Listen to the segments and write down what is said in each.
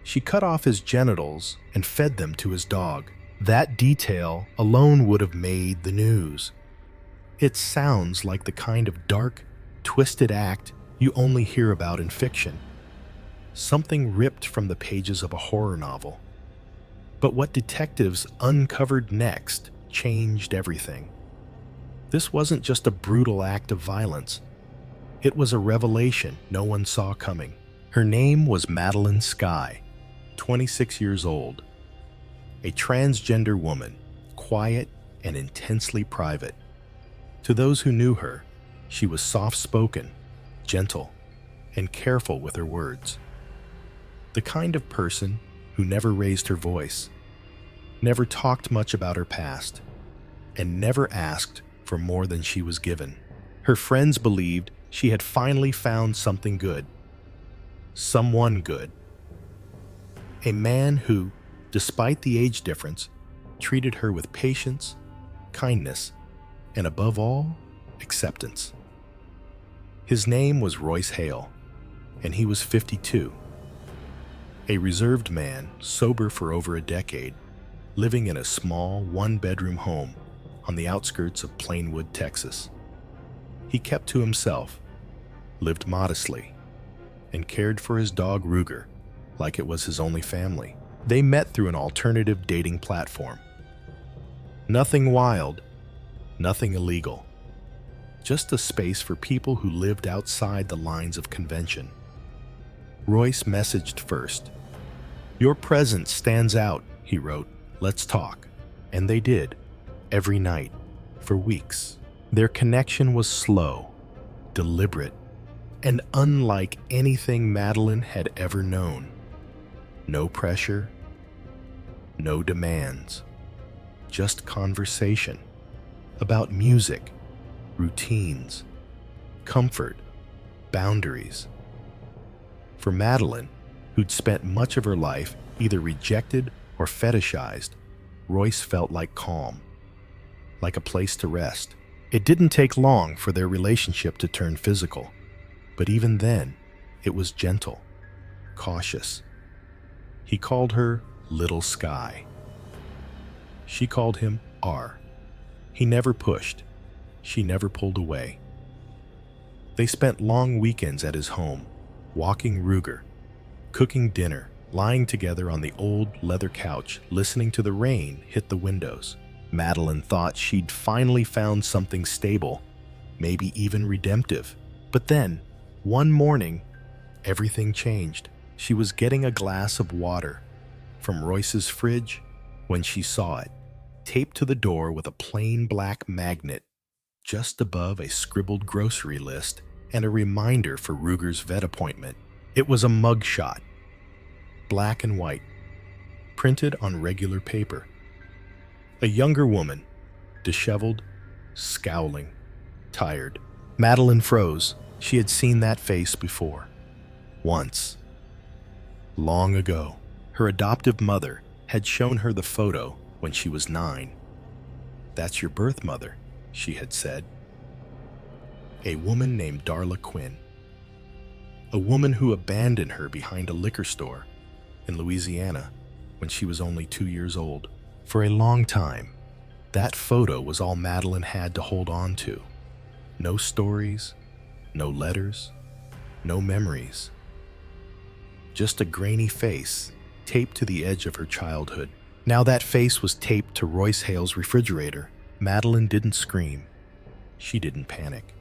She cut off his genitals and fed them to his dog. That detail alone would have made the news. It sounds like the kind of dark, twisted act you only hear about in fiction. Something ripped from the pages of a horror novel. But what detectives uncovered next changed everything. This wasn't just a brutal act of violence. It was a revelation no one saw coming. Her name was Madeline Skye, 26 years old. A transgender woman, quiet and intensely private. To those who knew her, she was soft-spoken, gentle, and careful with her words. The kind of person who never raised her voice, never talked much about her past, and never asked for more than she was given. Her friends believed she had finally found something good. Someone good. A man who, despite the age difference, treated her with patience, kindness, and above all, acceptance. His name was Royce Hale, and he was 52. A reserved man, sober for over a decade, living in a small one-bedroom home on the outskirts of Plainwood, Texas. He kept to himself, lived modestly, and cared for his dog Ruger like it was his only family. They met through an alternative dating platform. Nothing wild, nothing illegal. Just a space for people who lived outside the lines of convention. Royce messaged first. "Your presence stands out," he wrote. "Let's talk." And they did, every night, for weeks. Their connection was slow, deliberate, and unlike anything Madeline had ever known. No pressure, no demands, just conversation about music, routines, comfort, boundaries. For Madeline, who'd spent much of her life either rejected or fetishized, Royce felt like calm, like a place to rest. It didn't take long for their relationship to turn physical, but even then, it was gentle, cautious. He called her Little Skye. She called him R. He never pushed. She never pulled away. They spent long weekends at his home, walking Ruger, cooking dinner, lying together on the old leather couch, listening to the rain hit the windows. Madeline thought she'd finally found something stable, maybe even redemptive. But then, one morning, everything changed. She was getting a glass of water from Royce's fridge when she saw it, taped to the door with a plain black magnet just above a scribbled grocery list and a reminder for Ruger's vet appointment. It was a mugshot, black and white, printed on regular paper. A younger woman, disheveled, scowling, tired. Madeline froze. She had seen that face before. Once. Long ago. Her adoptive mother had shown her the photo when she was 9. "That's your birth mother," she had said. A woman named Darla Quinn. A woman who abandoned her behind a liquor store in Louisiana when she was only 2 years old. For a long time, that photo was all Madeline had to hold on to. No stories, no letters, no memories. Just a grainy face taped to the edge of her childhood. Now that face was taped to Royce Hale's refrigerator. Madeline didn't scream. She didn't panic.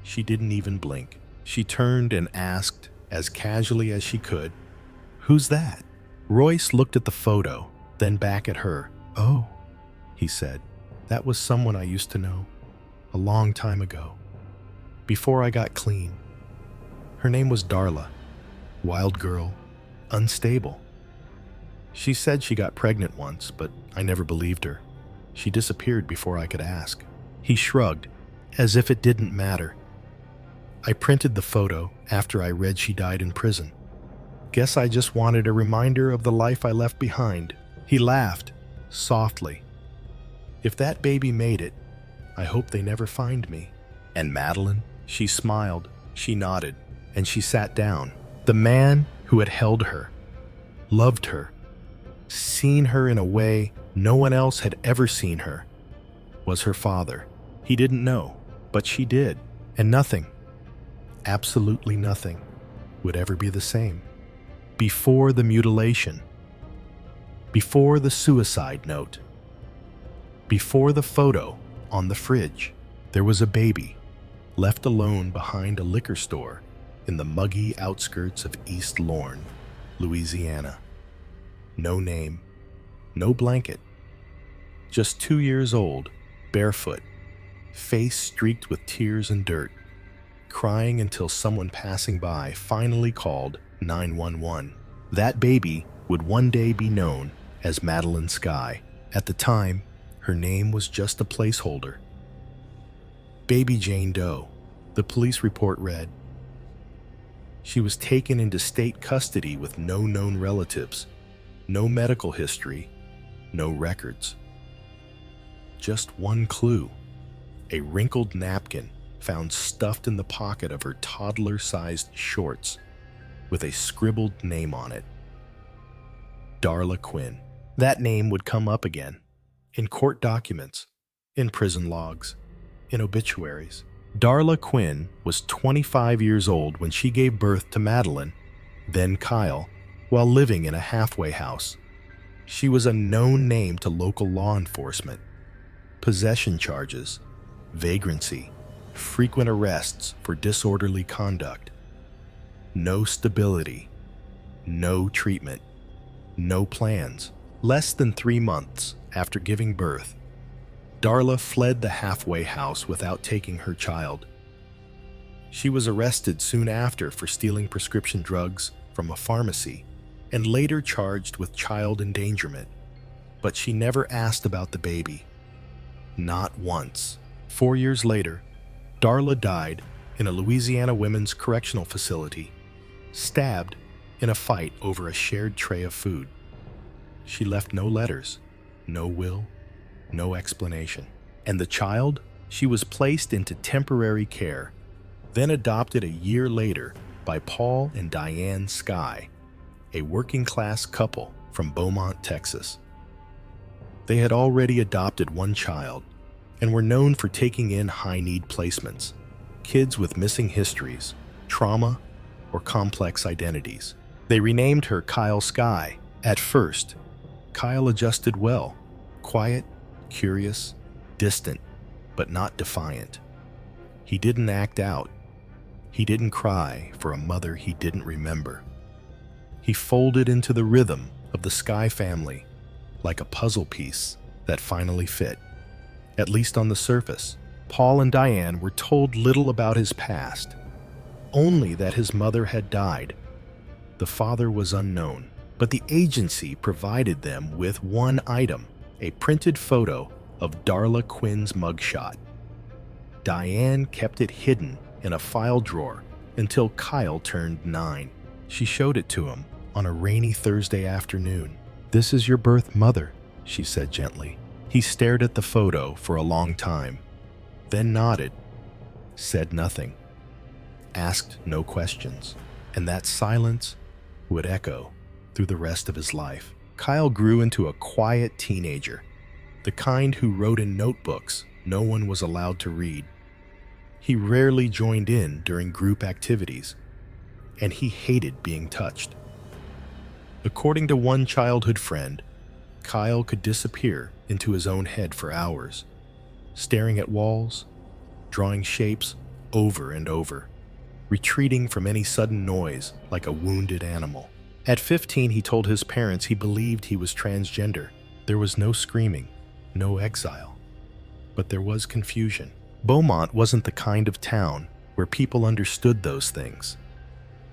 She didn't even blink. She turned and asked, as casually as she could, "Who's that?" Royce looked at the photo, then back at her. "Oh," he said, "that was someone I used to know, a long time ago, before I got clean. Her name was Darla. Wild girl, unstable. She said she got pregnant once, but I never believed her. She disappeared before I could ask." He shrugged, as if it didn't matter. "I printed the photo after I read she died in prison. Guess I just wanted a reminder of the life I left behind." He laughed, softly. "If that baby made it, I hope they never find me." "And Madeline?" She smiled, she nodded, and she sat down. The man who had held her, loved her, seen her in a way no one else had ever seen her, was her father. He didn't know, but she did. And nothing, absolutely nothing, would ever be the same. Before the mutilation, before the suicide note, before the photo on the fridge, there was a baby left alone behind a liquor store in the muggy outskirts of East Lorne, Louisiana. No name, no blanket. Just 2 years old, barefoot, face streaked with tears and dirt, crying until someone passing by finally called 911. That baby would one day be known as Madeline Skye. At the time, her name was just a placeholder. Baby Jane Doe, the police report read. She was taken into state custody with no known relatives, no medical history, no records. Just one clue, a wrinkled napkin found stuffed in the pocket of her toddler-sized shorts with a scribbled name on it. Darla Quinn. That name would come up again, in court documents, in prison logs, in obituaries. Darla Quinn was 25 years old when she gave birth to Madeline, then Kyle, while living in a halfway house. She was a known name to local law enforcement. Possession charges, vagrancy, frequent arrests for disorderly conduct. No stability, no treatment, no plans. Less than 3 months after giving birth, Darla fled the halfway house without taking her child. She was arrested soon after for stealing prescription drugs from a pharmacy and later charged with child endangerment. But she never asked about the baby. Not once. 4 years later, Darla died in a Louisiana women's correctional facility, stabbed in a fight over a shared tray of food. She left no letters, no will, no explanation. And the child? She was placed into temporary care, then adopted a year later by Paul and Diane Skye, a working-class couple from Beaumont, Texas. They had already adopted one child and were known for taking in high-need placements, kids with missing histories, trauma, or complex identities. They renamed her Kyle Skye. At first, Kyle adjusted well, quiet, curious, distant, but not defiant. He didn't act out. He didn't cry for a mother he didn't remember. He folded into the rhythm of the Skye family like a puzzle piece that finally fit. At least on the surface, Paul and Diane were told little about his past, only that his mother had died. The father was unknown, but the agency provided them with one item, a printed photo of Darla Quinn's mugshot. Diane kept it hidden in a file drawer until Kyle turned 9. She showed it to him on a rainy Thursday afternoon. "This is your birth mother," she said gently. He stared at the photo for a long time, then nodded, said nothing, asked no questions, and that silence would echo through the rest of his life. Kyle grew into a quiet teenager, the kind who wrote in notebooks no one was allowed to read. He rarely joined in during group activities, and he hated being touched. According to one childhood friend, Kyle could disappear into his own head for hours, staring at walls, drawing shapes over and over, retreating from any sudden noise like a wounded animal. At 15, he told his parents he believed he was transgender. There was no screaming, no exile, but there was confusion. Beaumont wasn't the kind of town where people understood those things.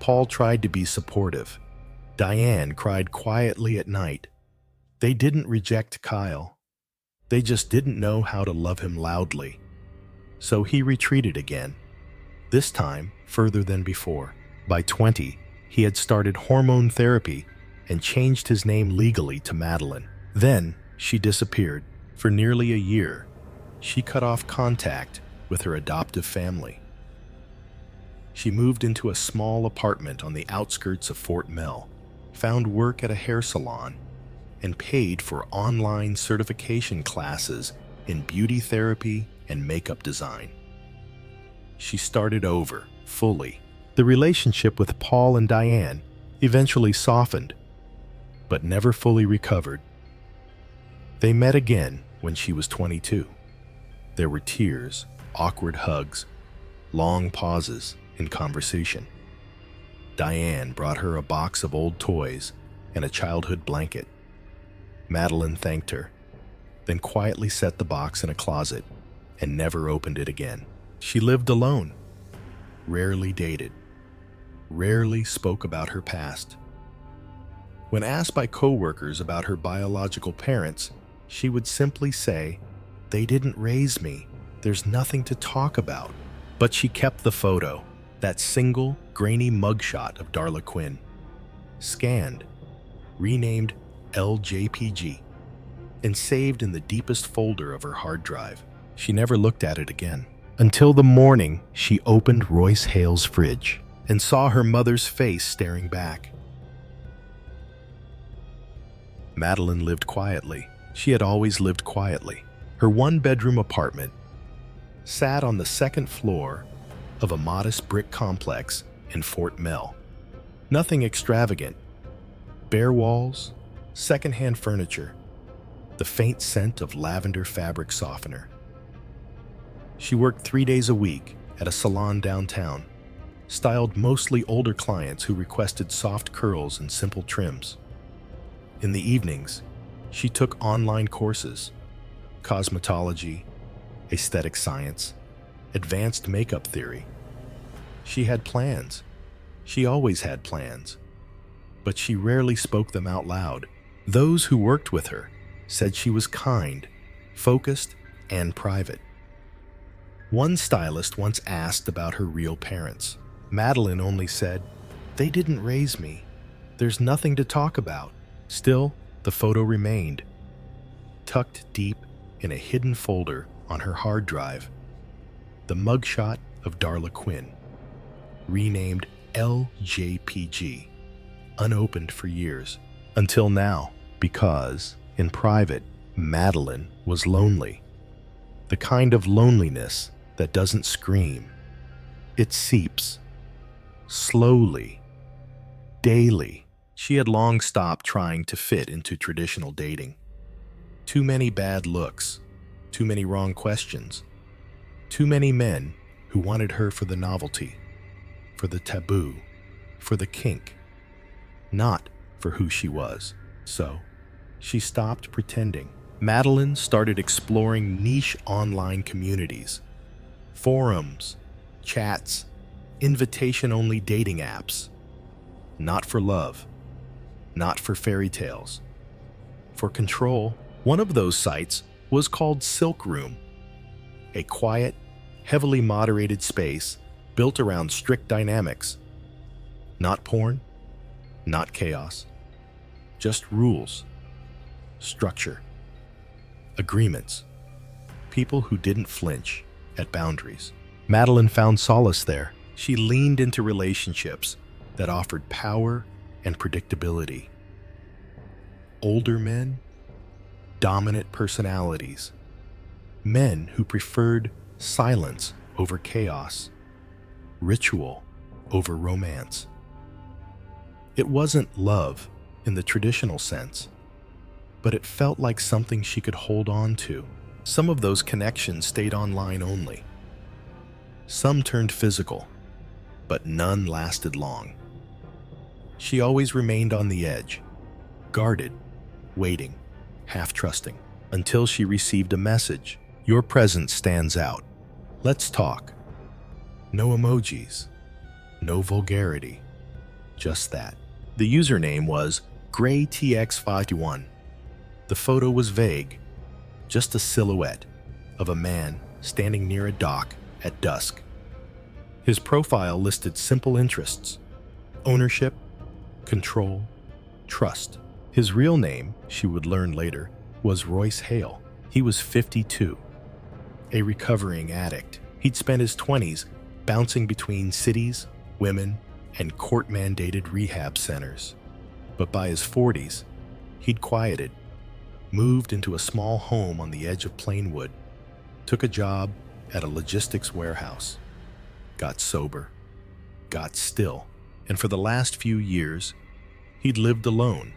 Paul tried to be supportive. Diane cried quietly at night. They didn't reject Kyle. They just didn't know how to love him loudly. So he retreated again, this time further than before. By 20, he had started hormone therapy and changed his name legally to Madeline. Then she disappeared. For nearly a year, she cut off contact with her adoptive family. She moved into a small apartment on the outskirts of Fort Mill, found work at a hair salon, and paid for online certification classes in beauty therapy and makeup design. She started over, fully. The relationship with Paul and Diane eventually softened, but never fully recovered. They met again when she was 22. There were tears, awkward hugs, long pauses in conversation. Diane brought her a box of old toys and a childhood blanket. Madeline thanked her, then quietly set the box in a closet and never opened it again. She lived alone, rarely dated, rarely spoke about her past. When asked by coworkers about her biological parents, she would simply say, "They didn't raise me. There's nothing to talk about." But she kept the photo, that single, grainy mugshot of Darla Quinn, scanned, renamed LJPG, and saved in the deepest folder of her hard drive. She never looked at it again, until the morning she opened Royce Hale's fridge and saw her mother's face staring back. Madeline lived quietly. She had always lived quietly. Her one-bedroom apartment sat on the second floor of a modest brick complex in Fort Mill. Nothing extravagant. Bare walls, secondhand furniture, the faint scent of lavender fabric softener. She worked 3 days a week at a salon downtown, styled mostly older clients who requested soft curls and simple trims. In the evenings, she took online courses, cosmetology, aesthetic science, advanced makeup theory. She had plans. She always had plans, but she rarely spoke them out loud. Those who worked with her said she was kind, focused, and private. One stylist once asked about her real parents. Madeline only said, "They didn't raise me. There's nothing to talk about." Still, the photo remained, tucked deep in a hidden folder on her hard drive. The mugshot of Darla Quinn, renamed LJPG, unopened for years, until now, because, in private, Madeline was lonely. The kind of loneliness that doesn't scream. It seeps, slowly, daily. She had long stopped trying to fit into traditional dating. Too many bad looks, too many wrong questions, too many men who wanted her for the novelty, for the taboo, for the kink, not for who she was. So, she stopped pretending. Madeline started exploring niche online communities, forums, chats, invitation-only dating apps. Not for love, not for fairy tales, for control. One of those sites was called Silk Room, a quiet, heavily moderated space built around strict dynamics. Not porn, not chaos, just rules, structure, agreements, people who didn't flinch at boundaries. Madeline found solace there. She leaned into relationships that offered power and predictability. Older men, dominant personalities, men who preferred silence over chaos, ritual over romance. It wasn't love in the traditional sense, but it felt like something she could hold on to. Some of those connections stayed online only. Some turned physical, but none lasted long. She always remained on the edge, guarded, waiting, half-trusting, until she received a message. "Your presence stands out. Let's talk." No emojis, no vulgarity, just that. The username was GrayTX51. The photo was vague, just a silhouette of a man standing near a dock at dusk. His profile listed simple interests: ownership, control, trust. His real name, she would learn later, was Royce Hale. He was 52, a recovering addict. He'd spent his 20s bouncing between cities, women, and court-mandated rehab centers. But by his 40s, he'd quieted, moved into a small home on the edge of Plainwood, took a job at a logistics warehouse, got sober, got still, and for the last few years, he'd lived alone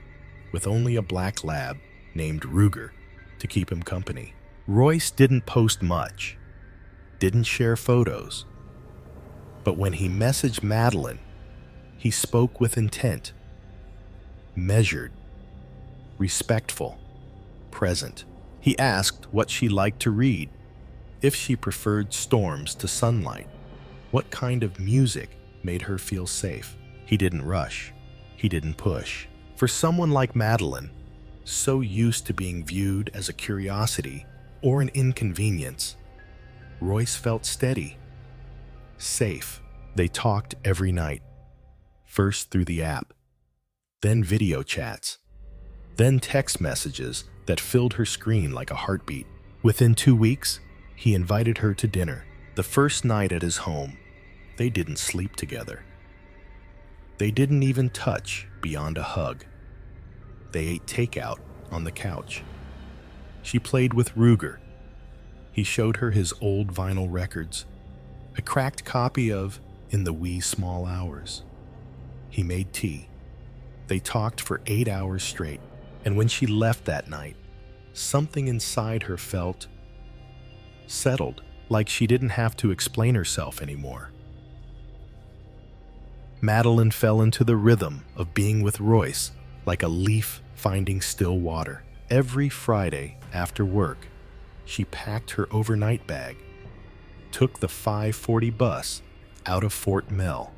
with only a black lab named Ruger to keep him company. Royce didn't post much, didn't share photos, but when he messaged Madeline, he spoke with intent, measured, respectful, present. He asked what she liked to read, if she preferred storms to sunlight, what kind of music made her feel safe. He didn't rush, he didn't push. For someone like Madeline, so used to being viewed as a curiosity or an inconvenience, Royce felt steady, safe. They talked every night, first through the app, then video chats, then text messages that filled her screen like a heartbeat. Within 2 weeks, he invited her to dinner. The first night at his home, they didn't sleep together. They didn't even touch beyond a hug. They ate takeout on the couch. She played with Ruger. He showed her his old vinyl records, a cracked copy of In the Wee Small Hours. He made tea. They talked for 8 hours straight, and when she left that night, something inside her felt settled, like she didn't have to explain herself anymore. Madeline fell into the rhythm of being with Royce like a leaf finding still water. Every Friday after work, she packed her overnight bag, took the 5:40 bus out of Fort Mill,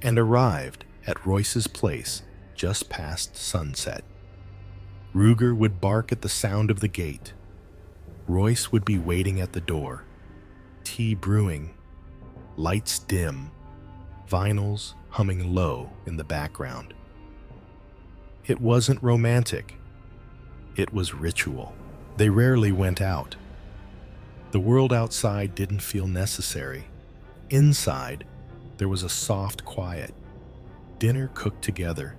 and arrived at Royce's place just past sunset. Ruger would bark at the sound of the gate. Royce would be waiting at the door, tea brewing, lights dim, vinyls humming low in the background. It wasn't romantic. It was ritual. They rarely went out. The world outside didn't feel necessary. Inside, there was a soft quiet. Dinner cooked together,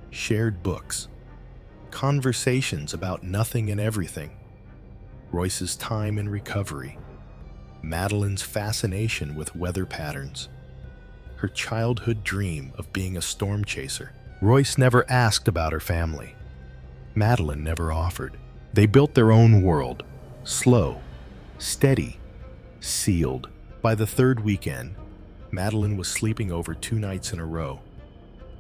shared books, conversations about nothing and everything. Royce's time in recovery, Madeline's fascination with weather patterns, her childhood dream of being a storm chaser. Royce never asked about her family. Madeline never offered. They built their own world, slow, steady, sealed. By the third weekend, Madeline was sleeping over 2 nights in a row.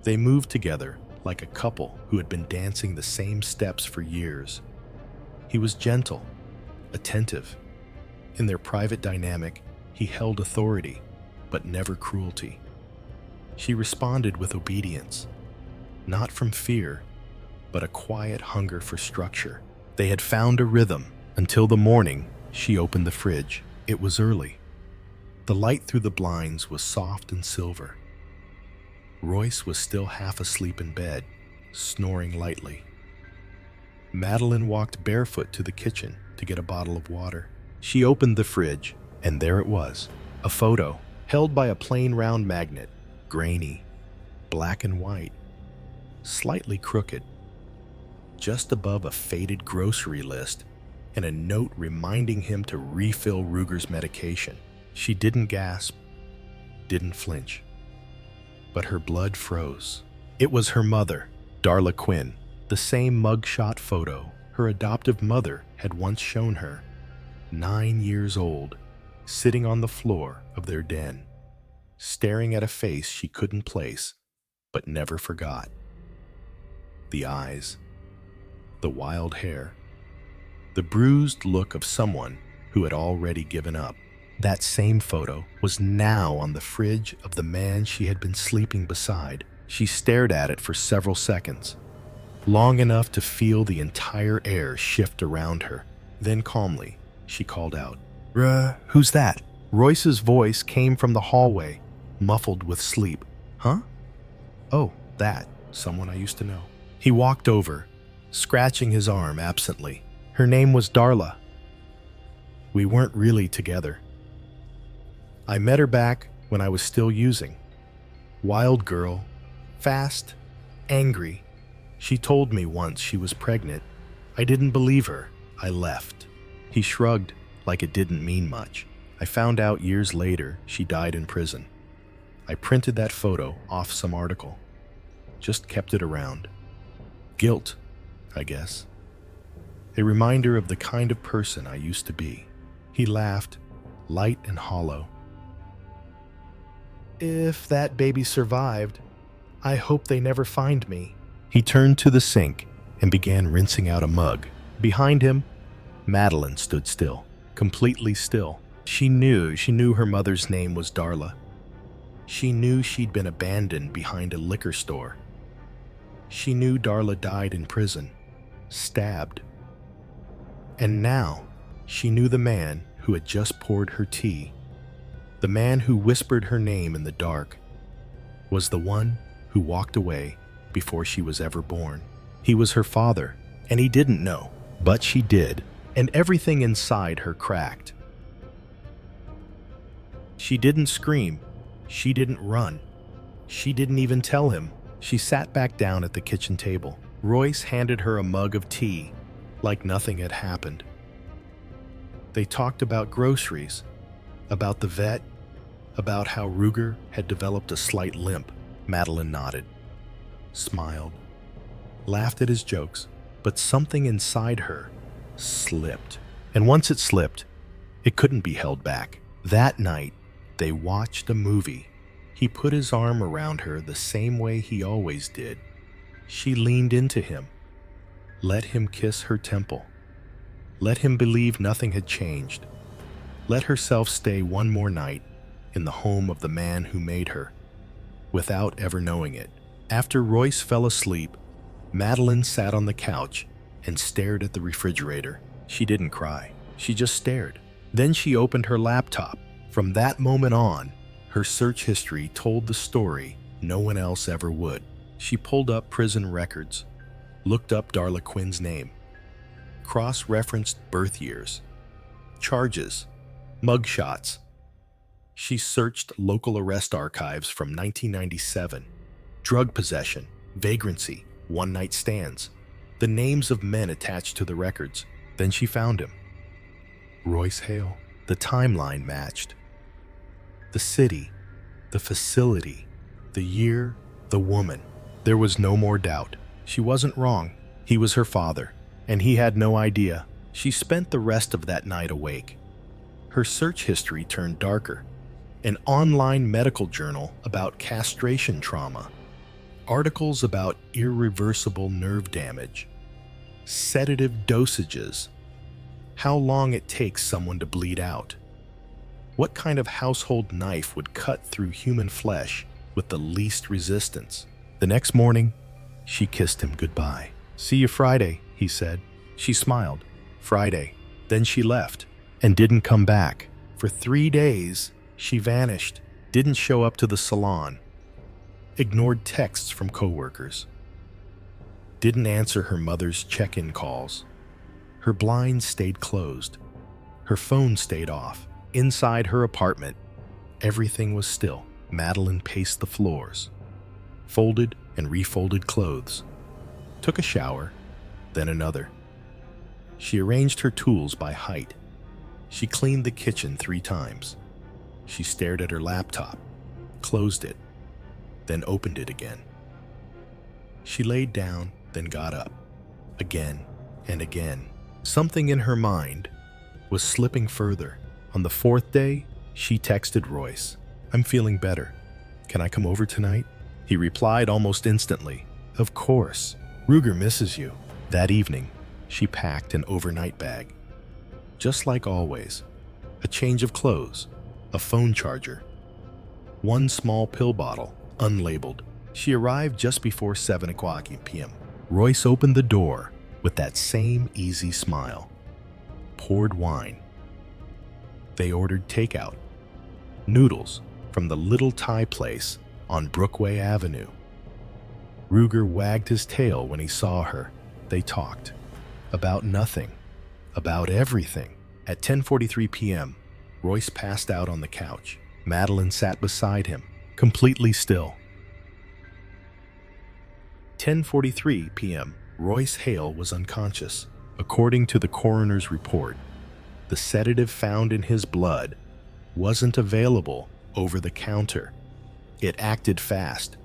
They moved together like a couple who had been dancing the same steps for years. He was gentle, attentive. In their private dynamic, he held authority, but never cruelty. She responded with obedience, not from fear, but a quiet hunger for structure. They had found a rhythm until the morning she opened the fridge. It was early. The light through the blinds was soft and silver. Royce was still half asleep in bed, snoring lightly. Madeline walked barefoot to the kitchen to get a bottle of water. She opened the fridge, and there it was, a photo held by a plain round magnet, grainy, black and white, slightly crooked, just above a faded grocery list and a note reminding him to refill Ruger's medication. She didn't gasp, didn't flinch, but her blood froze. It was her mother, Darla Quinn, the same mugshot photo her adoptive mother had once shown her, 9 years old, sitting on the floor of their den, staring at a face she couldn't place but never forgot. The eyes, the wild hair, the bruised look of someone who had already given up. That same photo was now on the fridge of the man she had been sleeping beside. She stared at it for several seconds, long enough to feel the entire air shift around her. Then calmly, she called out, "Who's that?" Royce's voice came from the hallway, muffled with sleep. "Huh? Oh, that. Someone I used to know." He walked over, scratching his arm absently. Her name was Darla. We weren't really together. I met her back when I was still using. Wild girl, fast, angry, She told me once she was pregnant. I didn't believe her. I left." He shrugged like it didn't mean much. "I found out years later she died in prison. I printed that photo off some article. Just kept it around. Guilt, I guess. A reminder of the kind of person I used to be." He laughed, light and hollow. "If that baby survived, I hope they never find me." He turned to the sink and began rinsing out a mug. Behind him, Madeline stood still, completely still. She knew her mother's name was Darla. She knew she'd been abandoned behind a liquor store. She knew Darla died in prison, stabbed. And now, she knew the man who had just poured her tea, the man who whispered her name in the dark, was the one who walked away before she was ever born. He was her father, and he didn't know, but she did, and everything inside her cracked. She didn't scream. She didn't run. She didn't even tell him. She sat back down at the kitchen table. Royce handed her a mug of tea, like nothing had happened. They talked about groceries, about the vet, about how Ruger had developed a slight limp. Madeline nodded, smiled, laughed at his jokes, but something inside her slipped. And once it slipped, it couldn't be held back. That night, they watched a movie. He put his arm around her the same way he always did. She leaned into him, let him kiss her temple, let him believe nothing had changed, let herself stay one more night in the home of the man who made her, without ever knowing it. After Royce fell asleep, Madeline sat on the couch and stared at the refrigerator. She didn't cry. She just stared. Then she opened her laptop. From that moment on, her search history told the story no one else ever would. She pulled up prison records, looked up Darla Quinn's name, cross-referenced birth years, charges, mugshots. She searched local arrest archives from 1997, drug possession, vagrancy, one-night stands, the names of men attached to the records. Then she found him. Royce Hale. The timeline matched. The city, the facility, the year, the woman. There was no more doubt. She wasn't wrong. He was her father, and he had no idea. She spent the rest of that night awake. Her search history turned darker. An online medical journal about castration trauma, articles about irreversible nerve damage, sedative dosages, how long it takes someone to bleed out, what kind of household knife would cut through human flesh with the least resistance. The next morning, she kissed him goodbye. "See you Friday," he said. She smiled. Friday. Then she left and didn't come back. For 3 days, she vanished, didn't show up to the salon, ignored texts from coworkers, didn't answer her mother's check-in calls. Her blinds stayed closed. Her phone stayed off. Inside her apartment, everything was still. Madeline paced the floors, folded and refolded clothes, took a shower, then another. She arranged her tools by height. She cleaned the kitchen 3 times. She stared at her laptop, closed it, then opened it again. She laid down, then got up, again and again. Something in her mind was slipping further. On the 4th day, she texted Royce, "I'm feeling better. Can I come over tonight?" He replied almost instantly, "Of course. Ruger misses you." That evening, she packed an overnight bag. Just like always, a change of clothes, a phone charger, one small pill bottle, unlabeled. She arrived just before 7 o'clock p.m. Royce opened the door with that same easy smile, poured wine. They ordered takeout, noodles from the little Thai place on Brookway Avenue. Ruger wagged his tail when he saw her. They talked about nothing, about everything. At 10:43 p.m., Royce passed out on the couch. Madeline sat beside him, completely still. 10:43 p.m., Royce Hale was unconscious. According to the coroner's report, the sedative found in his blood wasn't available over the counter. It acted fast,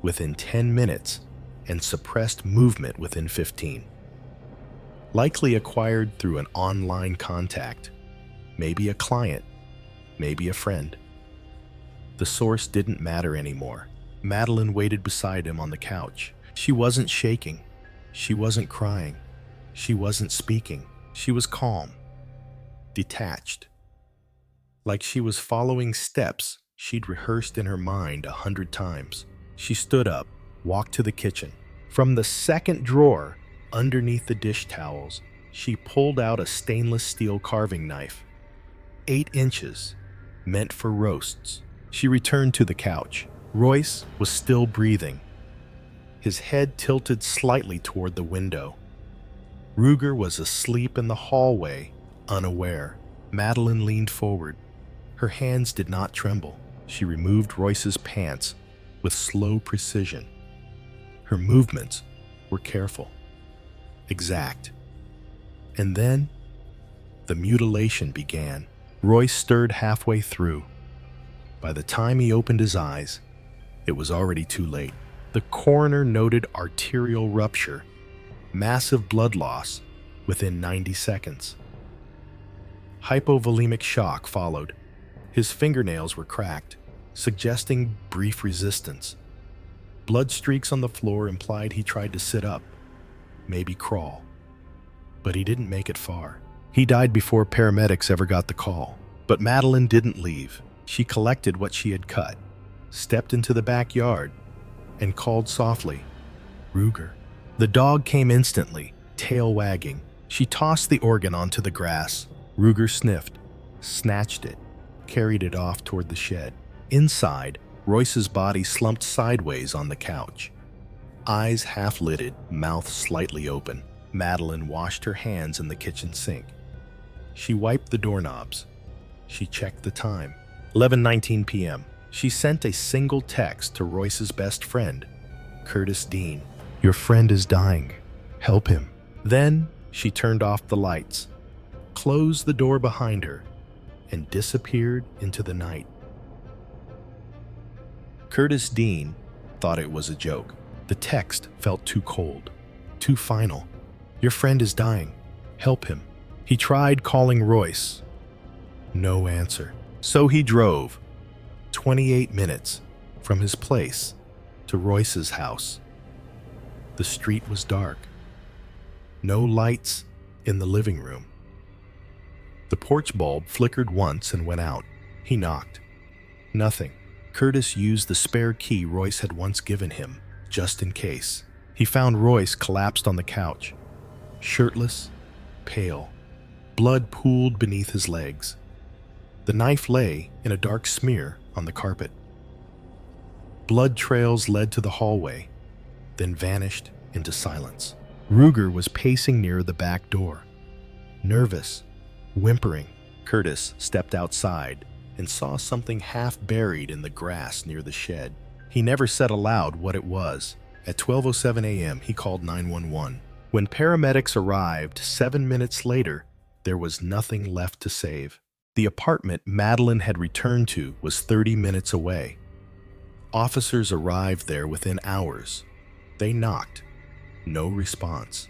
within 10 minutes, and suppressed movement within 15. Likely acquired through an online contact, maybe a client, maybe a friend. The source didn't matter anymore. Madeline waited beside him on the couch. She wasn't shaking. She wasn't crying. She wasn't speaking. She was calm, detached. Like she was following steps she'd rehearsed in her mind 100 times. She stood up, walked to the kitchen. From the second drawer, underneath the dish towels, she pulled out a stainless steel carving knife. 8 inches, meant for roasts. She returned to the couch. Royce was still breathing, his head tilted slightly toward the window. Ruger was asleep in the hallway, unaware. Madeline leaned forward. Her hands did not tremble. She removed Royce's pants with slow precision. Her movements were careful, exact. And then, the mutilation began. Royce stirred halfway through. By the time he opened his eyes, it was already too late. The coroner noted arterial rupture, massive blood loss within 90 seconds. Hypovolemic shock followed. His fingernails were cracked, suggesting brief resistance. Blood streaks on the floor implied he tried to sit up, maybe crawl. But he didn't make it far. He died before paramedics ever got the call. But Madeline didn't leave. She collected what she had cut, stepped into the backyard, and called softly, "Ruger." The dog came instantly, tail wagging. She tossed the organ onto the grass. Ruger sniffed, snatched it, carried it off toward the shed. Inside, Royce's body slumped sideways on the couch. Eyes half-lidded, mouth slightly open. Madeline washed her hands in the kitchen sink. She wiped the doorknobs. She checked the time. 11:19 p.m. She sent a single text to Royce's best friend, Curtis Dean. "Your friend is dying. Help him." Then she turned off the lights, closed the door behind her, and disappeared into the night. Curtis Dean thought it was a joke. The text felt too cold, too final. "Your friend is dying. Help him." He tried calling Royce. No answer. So he drove 28 minutes from his place to Royce's house. The street was dark. No lights in the living room. The porch bulb flickered once and went out. He knocked. Nothing. Curtis used the spare key Royce had once given him, just in case. He found Royce collapsed on the couch, shirtless, pale. Blood pooled beneath his legs. The knife lay in a dark smear on the carpet. Blood trails led to the hallway, then vanished into silence. Ruger was pacing near the back door, nervous, whimpering. Curtis stepped outside and saw something half buried in the grass near the shed. He never said aloud what it was. At 12:07 a.m., he called 911. When paramedics arrived 7 minutes later, there was nothing left to save. The apartment Madeline had returned to was 30 minutes away. Officers arrived there within hours. They knocked. No response.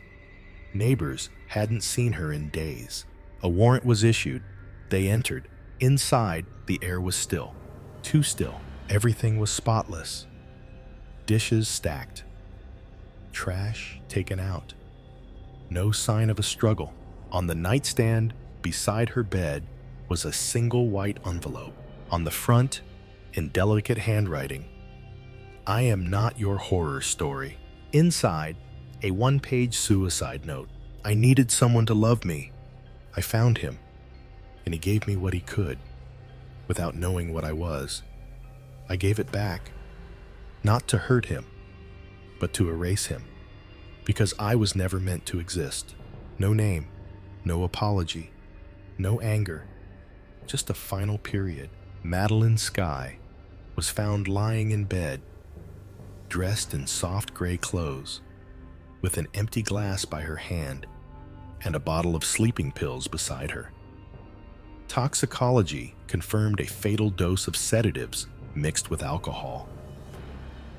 Neighbors hadn't seen her in days. A warrant was issued. They entered. Inside, the air was still. Too still. Everything was spotless. Dishes stacked. Trash taken out. No sign of a struggle. On the nightstand, beside her bed, was a single white envelope. On the front, in delicate handwriting, "I am not your horror story." Inside, a one-page suicide note. "I needed someone to love me. I found him, and he gave me what he could, without knowing what I was. I gave it back, not to hurt him, but to erase him, because I was never meant to exist. No name, no apology, no anger, just a final period." Madeline Skye was found lying in bed, dressed in soft gray clothes, with an empty glass by her hand and a bottle of sleeping pills beside her. Toxicology confirmed a fatal dose of sedatives mixed with alcohol.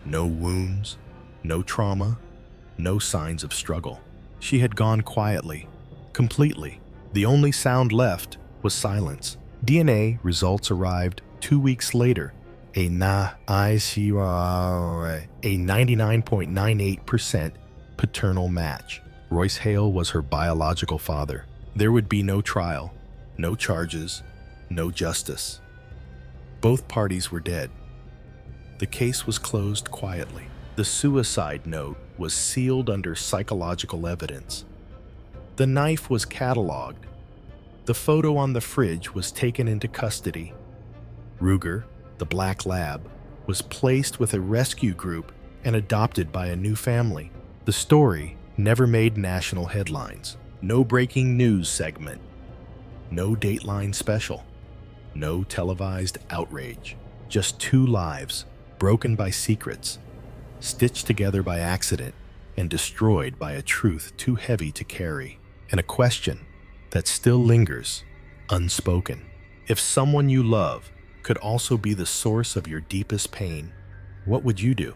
No wounds, no trauma, no signs of struggle. She had gone quietly, completely. The only sound left was silence. DNA results arrived 2 weeks later. A 99.98% paternal match. Royce Hale was her biological father. There would be no trial, no charges, no justice. Both parties were dead. The case was closed quietly. The suicide note was sealed under psychological evidence. The knife was cataloged. The photo on the fridge was taken into custody. Ruger, the black lab, was placed with a rescue group and adopted by a new family. The story never made national headlines. No breaking news segment. No Dateline special. No televised outrage. Just 2 lives, broken by secrets, stitched together by accident, and destroyed by a truth too heavy to carry, and a question that still lingers, unspoken. If someone you love could also be the source of your deepest pain, what would you do?